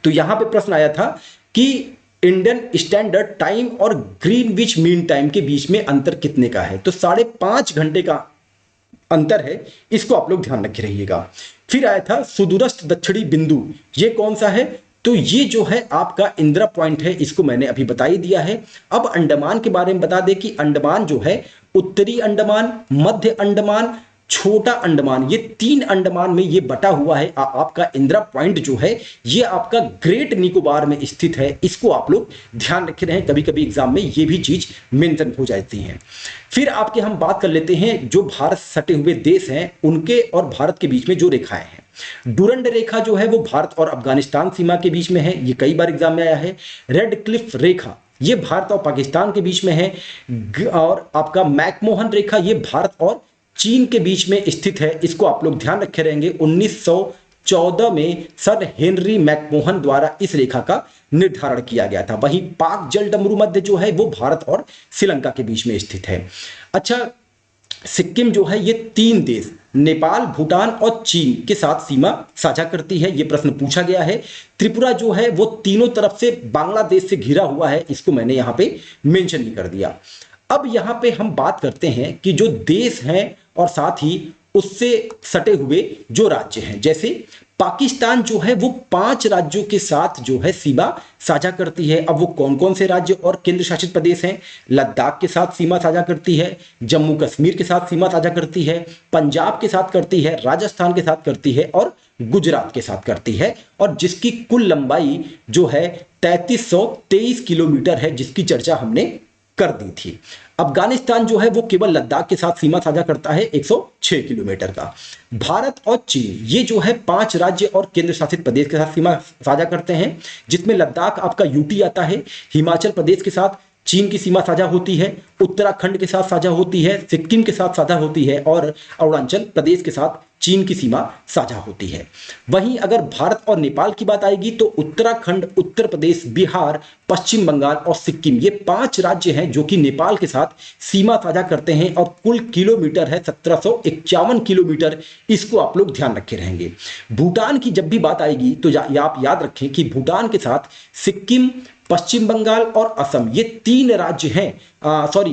तो यहाँ पे प्रश्न आया था कि इंडियन स्टैंडर्ड टाइम और ग्रीनविच मीन टाइम के बीच में अंतर कितने का है? तो 5.5 घंटे का अंतर है। इसको आप लोग ध्यान रखे रहिएगा। फिर आया था सुदूरस्थ दक्षिणी बिंदु, ये कौन सा है? तो ये जो है आपका इंदिरा पॉइंट है। इसको मैंने अभी बता ही दिया है। अब अंडमान के बारे में बता दें कि अंडमान जो है उत्तरी अंडमान, मध्य अंडमान, छोटा अंडमान, ये 3 अंडमान में ये बटा हुआ है। आपका इंदिरा पॉइंट जो है ये आपका ग्रेट निकोबार में स्थित है। इसको आप लोग ध्यान रखे रहें, कभी कभी एग्जाम में ये भी चीज मेंशन हो जाती है। फिर आपके हम बात कर लेते हैं जो भारत सटे हुए देश हैं उनके और भारत के बीच में जो रेखाएं हैं। डुरंड रेखा जो है वो भारत और अफगानिस्तान सीमा के बीच में है, ये कई बार एग्जाम में आया है। रेड क्लिफ रेखा ये भारत और पाकिस्तान के बीच में है। और आपका मैकमोहन रेखा ये भारत और चीन के बीच में स्थित है। इसको आप लोग ध्यान रखे रहेंगे। 1914 में सर हेनरी मैकमोहन द्वारा इस रेखा का निर्धारण किया गया था। वहीं पाक जल डमरू मध्य जो है वो भारत और श्रीलंका के बीच में स्थित है। अच्छा, सिक्किम जो है ये 3 देश नेपाल, भूटान और चीन के साथ सीमा साझा करती है। ये प्रश्न पूछा गया है। त्रिपुरा जो है वो तीनों तरफ से बांग्लादेश से घिरा हुआ है। इसको मैंने यहाँ पे मेंशन ही कर दिया। अब यहाँ पे हम बात करते हैं कि जो देश हैं और साथ ही उससे सटे हुए जो राज्य हैं, जैसे पाकिस्तान जो है वो 5 राज्यों के साथ जो है सीमा साझा करती है। अब वो कौन कौन से राज्य और केंद्र शासित प्रदेश हैं? लद्दाख के साथ सीमा साझा करती है, जम्मू कश्मीर के साथ सीमा साझा करती है, पंजाब के साथ करती है, राजस्थान के साथ करती है और गुजरात के साथ करती है। और जिसकी कुल लंबाई जो है 3323 किलोमीटर है, जिसकी चर्चा हमने कर दी थी। अफगानिस्तान जो है वो केवल लद्दाख के साथ सीमा साझा करता है 106 किलोमीटर का। भारत और चीन ये जो है 5 राज्य और केंद्र शासित प्रदेश के साथ सीमा साझा करते हैं, जिसमें लद्दाख आपका यूटी आता है, हिमाचल प्रदेश के साथ चीन की सीमा साझा होती है, उत्तराखंड के साथ साझा होती है, सिक्किम के साथ साझा होती है और अरुणाचल प्रदेश के साथ चीन की सीमा साझा होती है। वहीं अगर भारत और नेपाल की बात आएगी तो उत्तराखंड, उत्तर प्रदेश, बिहार, पश्चिम बंगाल और सिक्किम ये 5 राज्य हैं जो कि नेपाल के साथ सीमा साझा करते हैं और कुल किलोमीटर है 1751 किलोमीटर। इसको आप लोग ध्यान रखे रहेंगे। भूटान की जब भी बात आएगी तो आप याद रखें कि भूटान के साथ सिक्किम पश्चिम बंगाल और असम, ये 3 राज्य हैं, सॉरी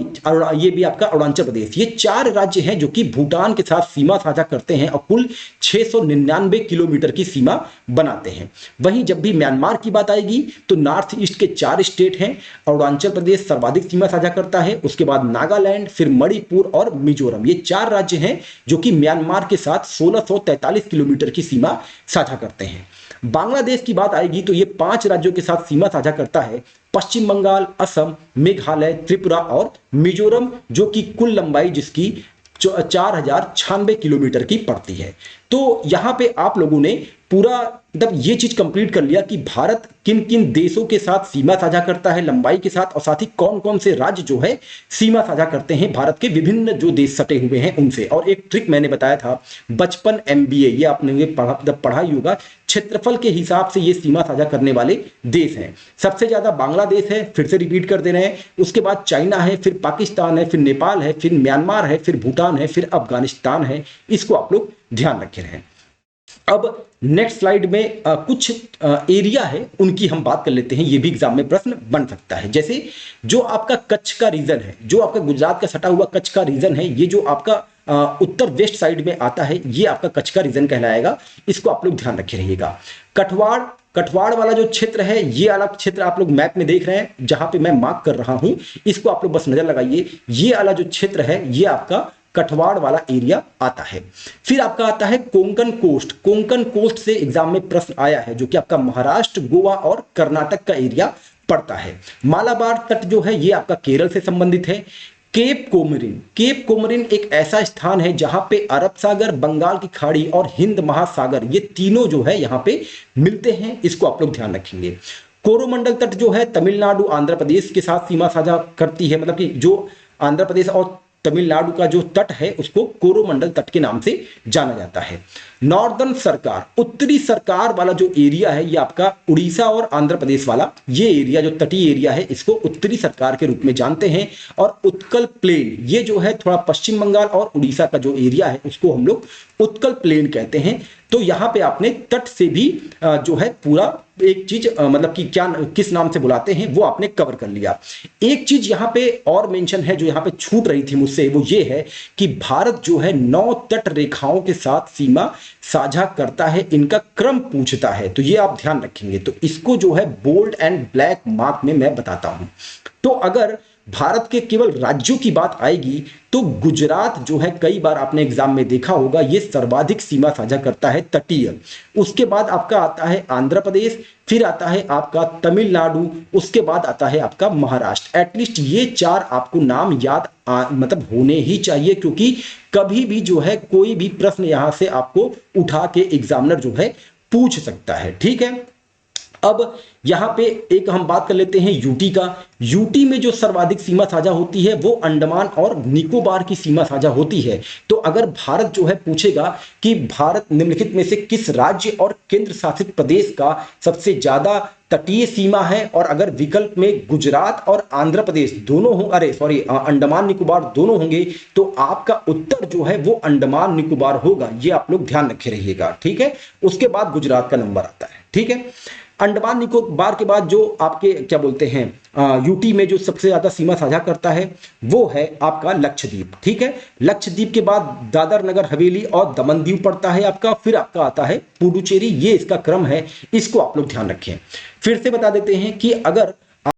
ये भी आपका अरुणाचल प्रदेश, ये 4 राज्य हैं जो कि भूटान के साथ सीमा साझा करते हैं और कुल 699 किलोमीटर की सीमा बनाते हैं। वहीं जब भी म्यांमार की बात आएगी तो नॉर्थ ईस्ट के 4 स्टेट हैं, अरुणाचल प्रदेश सर्वाधिक सीमा साझा करता है, उसके बाद नागालैंड, फिर मणिपुर और मिजोरम, ये 4 राज्य हैं जो कि म्यांमार के साथ 1643 किलोमीटर की सीमा साझा करते हैं। बांग्लादेश की बात आएगी तो ये 5 राज्यों के साथ सीमा साझा करता है, पश्चिम बंगाल, असम, मेघालय, त्रिपुरा और मिजोरम, जो कि कुल लंबाई जिसकी 4096 किलोमीटर की पड़ती है। तो यहां पे आप लोगों ने पूरा मतलब ये चीज कंप्लीट कर लिया कि भारत किन किन देशों के साथ सीमा साझा करता है लंबाई के साथ, और साथ ही कौन कौन से राज्य जो है सीमा साझा करते हैं भारत के विभिन्न जो देश सटे हुए हैं उनसे। और एक ट्रिक मैंने बताया था बचपन MBA, ये आपने पढ़ा ही होगा, क्षेत्रफल के हिसाब से ये सीमा साझा करने वाले देश हैं। सबसे ज्यादा बांग्लादेश है, फिर से रिपीट कर दे रहे हैं, उसके बाद चाइना है, फिर पाकिस्तान है, फिर नेपाल है, फिर म्यांमार है, फिर भूटान है, फिर अफगानिस्तान है। इसको आप लोग ध्यान रखे रहें। अब नेक्स्ट स्लाइड में कुछ एरिया है उनकी हम बात कर लेते हैं, ये भी एग्जाम में प्रश्न बन सकता है। जैसे जो आपका कच्छ का रीजन है, जो आपका गुजरात का सटा हुआ कच्छ का रीजन है, ये जो आपका उत्तर वेस्ट साइड में आता है, ये आपका कच्छ का रीजन कहलाएगा। इसको आप लोग ध्यान रखे रहिएगा। कठवाड़ वाला जो क्षेत्र है, ये अलग क्षेत्र आप लोग मैप में देख रहे हैं, जहां पे मैं मार्क कर रहा हूं, इसको आप लोग बस नजर लगाइए। ये वाला जो क्षेत्र है, ये आपका कठवाड़ वाला एरिया आता है। फिर आपका आता है कोंकण कोस्ट। कोंकण कोस्ट से एग्जाम में प्रश्न आया है, जो कि आपका महाराष्ट्र, गोवा और कर्नाटक का एरिया पड़ता है। मालाबार तट जो है, ये आपका केरल से संबंधित है। केप कोमरिन एक ऐसा स्थान है जहां पे अरब सागर, बंगाल की खाड़ी और हिंद महासागर, ये तीनों जो है यहां पे मिलते हैं। इसको आप लोग ध्यान रखेंगे। कोरोमंडल तट जो है तमिलनाडु, आंध्र प्रदेश के साथ सीमा साझा करती है, मतलब कि जो आंध्र प्रदेश और तमिलनाडु का जो तट है उसको कोरोमंडल तट के नाम से जाना जाता है। नॉर्दर्न सरकार, उत्तरी सरकार वाला जो एरिया है, ये आपका उड़ीसा और आंध्र प्रदेश वाला ये एरिया जो तटीय एरिया है, इसको उत्तरी सरकार के रूप में जानते हैं। और उत्कल प्लेन, ये जो है थोड़ा पश्चिम बंगाल और उड़ीसा का जो एरिया है उसको हम लोग उत्कल प्लेन कहते हैं। तो यहां पे आपने तट से भी जो है पूरा एक चीज मतलब कि क्या किस नाम से बुलाते हैं वो आपने कवर कर लिया। एक चीज यहां पे और मेंशन है जो यहां पे छूट रही थी मुझसे, वो ये है कि भारत जो है 9 तट रेखाओं के साथ सीमा साझा करता है, इनका क्रम पूछता है, तो ये आप ध्यान रखेंगे। तो इसको जो है बोल्ड एंड ब्लैक मार्क में मैं बताता हूं। तो अगर भारत के केवल राज्यों की बात आएगी तो गुजरात जो है, कई बार आपने एग्जाम में देखा होगा, ये सर्वाधिक सीमा साझा करता है तटीय। उसके बाद आपका आता है आंध्र प्रदेश, फिर आता है आपका तमिलनाडु, उसके बाद आता है आपका महाराष्ट्र। एटलीस्ट ये 4 आपको नाम याद मतलब होने ही चाहिए, क्योंकि कभी भी जो है कोई भी प्रश्न यहां से आपको उठा के एग्जामिनर जो है पूछ सकता है। ठीक है, अब यहां पे एक हम बात कर लेते हैं यूटी का। यूटी में जो सर्वाधिक सीमा साझा होती है वो अंडमान और निकोबार की सीमा साझा होती है। तो अगर भारत जो है पूछेगा कि भारत निम्नलिखित में से किस राज्य और केंद्र शासित प्रदेश का सबसे ज्यादा तटीय सीमा है, और अगर विकल्प में गुजरात और आंध्र प्रदेश दोनों हो, अंडमान निकोबार दोनों होंगे, तो आपका उत्तर जो है वो अंडमान निकोबार होगा। ये आप लोग ध्यान रखे रहिएगा। ठीक है, उसके बाद गुजरात का नंबर आता है। ठीक है, अंडमान निकोबार के बाद जो आपके क्या बोलते हैं यूटी में जो सबसे ज्यादा सीमा साझा करता है वो है आपका लक्षद्वीप। ठीक है, लक्षद्वीप के बाद दादर नगर हवेली और दमन दीव पड़ता है आपका, फिर आपका आता है पुडुचेरी। ये इसका क्रम है, इसको आप लोग ध्यान रखें। फिर से बता देते हैं कि अगर